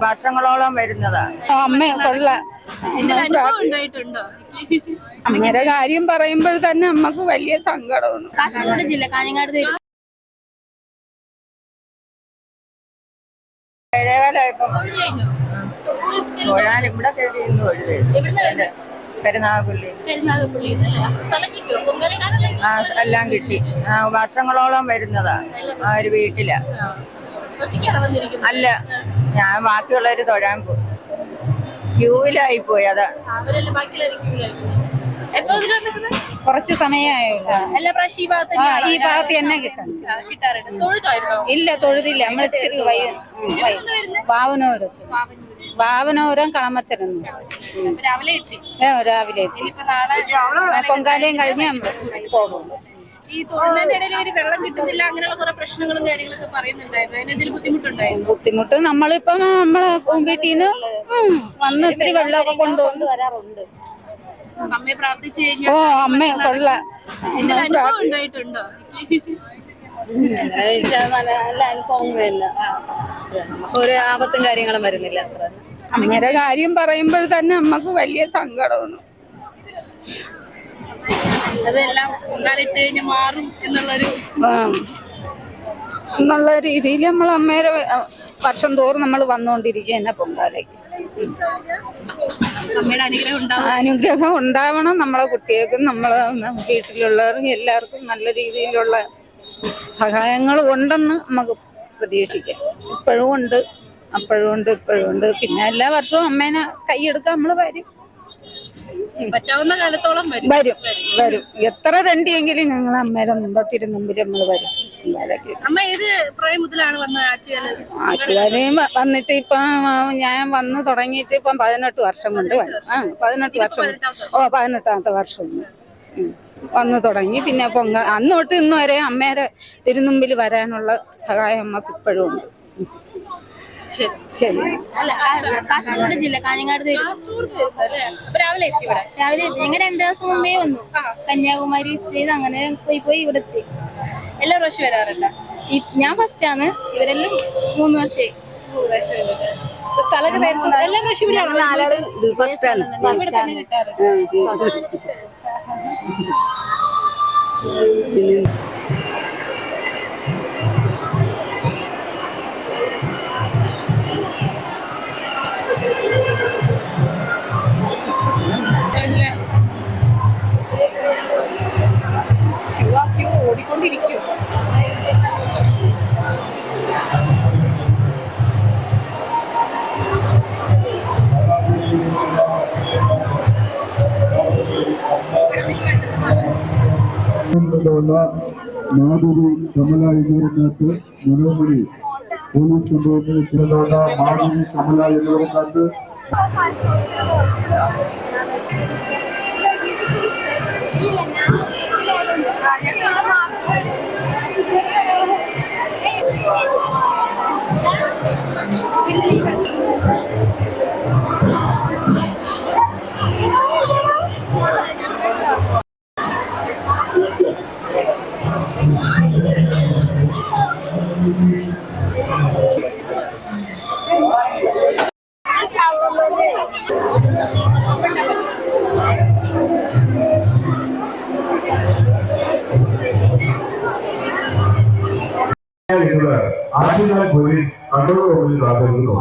വർഷങ്ങളോളം വരുന്നതാ. അമ്മ കൊള്ള അമ്മയുടെ കാര്യം പറയുമ്പോൾ തന്നെ അമ്മക്ക് വലിയ സങ്കടമാണ്. കാസർഗോഡ് ജില്ല കാഞ്ഞങ്ങാട് തൊഴാൻ ഇവിടെ ഇന്ന് തൊഴുത് പെരുന്നാഗപ്പള്ളി എല്ലാം കിട്ടി. വർഷങ്ങളോളം വരുന്നതാ. ഒരു വീട്ടില അല്ല, ഞാൻ ബാക്കിയുള്ളവര് തൊഴാൻ പോയി ക്യൂവിലായി പോയി. അതാ കുറച്ച് സമയമായുള്ളൂ. ഈ ഭാഗത്ത് തന്നെ കിട്ടണം. ഇല്ല, തൊഴുതില്ല. നമ്മൾ ഇച്ചിരി വാവനോരം കളമച്ചരന്നു രാവിലെ എത്തി. പൊങ്കാലയും കഴിഞ്ഞ് നമ്മൾ പോകും. ഈ തൊഴിലിന്റെ ഇടയിൽ വെള്ളം കിട്ടുന്നില്ല, അങ്ങനെയുള്ള കുറെ പ്രശ്നങ്ങളും കാര്യങ്ങളൊക്കെ പറയുന്നുണ്ടായിരുന്നു. അതിനെന്തെങ്കിലും ബുദ്ധിമുട്ടുണ്ടായിരുന്നു? ബുദ്ധിമുട്ട് നമ്മളിപ്പം നമ്മളെ വീട്ടിൽ നിന്ന് വന്ന് ഇത്തിരി വെള്ളമൊക്കെ കൊണ്ടുകൊണ്ട് വരാറുണ്ട്. അമ്മയെ പ്രാർത്ഥിച്ചു കഴിഞ്ഞാൽ അമ്മ കൊള്ള ഉണ്ടായിട്ടുണ്ടോ? നല്ല അനുഭവങ്ങളില്ല, ഒരു ആപത്തും കാര്യങ്ങളും വരുന്നില്ല. അമ്മയുടെ കാര്യം പറയുമ്പോൾ തന്നെ അമ്മക്ക് വലിയ സങ്കടമാണ്. അതെല്ലാം പൊങ്കാലിട്ട് കഴിഞ്ഞ് മാറും എന്നുള്ള രീതിയിൽ നമ്മൾ അമ്മേരെ വർഷം തോറും നമ്മൾ വന്നുകൊണ്ടിരിക്കുക തന്നെ പൊങ്കാലയ്ക്ക്. അനുഗ്രഹം ഉണ്ടാവണം നമ്മളെ കുട്ടികൾക്കും നമ്മളെ വീട്ടിലുള്ളവർക്കും എല്ലാവർക്കും നല്ല രീതിയിലുള്ള സഹായങ്ങൾ ഉണ്ടെന്ന് നമുക്ക് പ്രതീക്ഷിക്കാം. ഇപ്പോഴും ഉണ്ട്, അപ്പോഴും ഉണ്ട്, ഇപ്പോഴും ഉണ്ട്. പിന്നെ എല്ലാ വർഷവും അമ്മേനെ കൈയെടുക്കാൻ നമ്മൾ വരും. പറ്റാവുന്ന കാലത്തോളം വരും. എത്ര തണ്ടിയെങ്കിലും ഞങ്ങൾ അമ്മേരെ തിരുമുമ്പിൽ നമ്മൾ വരും. അമ്മ ഏത് പ്രായം മുതലാണ് വന്നത് ആറ്റുകാലയും വന്നിട്ട് ഇപ്പം ഞാൻ വന്ന് തുടങ്ങിയിട്ട് ഇപ്പം 18 വർഷം കൊണ്ട് വരും. 18 വർഷം 18ാമത്തെ വർഷം വന്നു തുടങ്ങി. പിന്നെ അന്ന് തൊട്ട് ഇന്ന് വരെ അമ്മേരെ തിരുമുമ്പിൽ വരാനുള്ള സഹായം അമ്മക്ക് ഇപ്പോഴും ഉണ്ട്. ശരി. കാസർഗോഡ് ജില്ല കാഞ്ഞങ്ങാട് രാവിലെ എത്തി. ഞങ്ങൾ 2 ദിവസം മുമ്പേ വന്നു. കന്യാകുമാരി സ്റ്റേജ് അങ്ങനെ പോയി ഇവിടെ എത്തി. എല്ലാ പ്രാവശ്യം വരാറുണ്ട്. ഞാൻ ഫസ്റ്റ് ആണ്. ഇവരെല്ലാം 3 വർഷമായി. സ്ഥലമൊക്കെ എല്ലാ പ്രാവശ്യം ഓടിക്കൊണ്ടിരിക്കും. മാധുരി കമല എന്നിവരക്കകത്ത് മനോമണി പോലീസ് സംഭവത്തിൽ മാധുരി കമല എന്നിവരക്കകത്ത് ആദ്യകാല പോലീസ് കണ്ണൂർ പോലീസ് ആഗ്രഹിക്കുന്നു.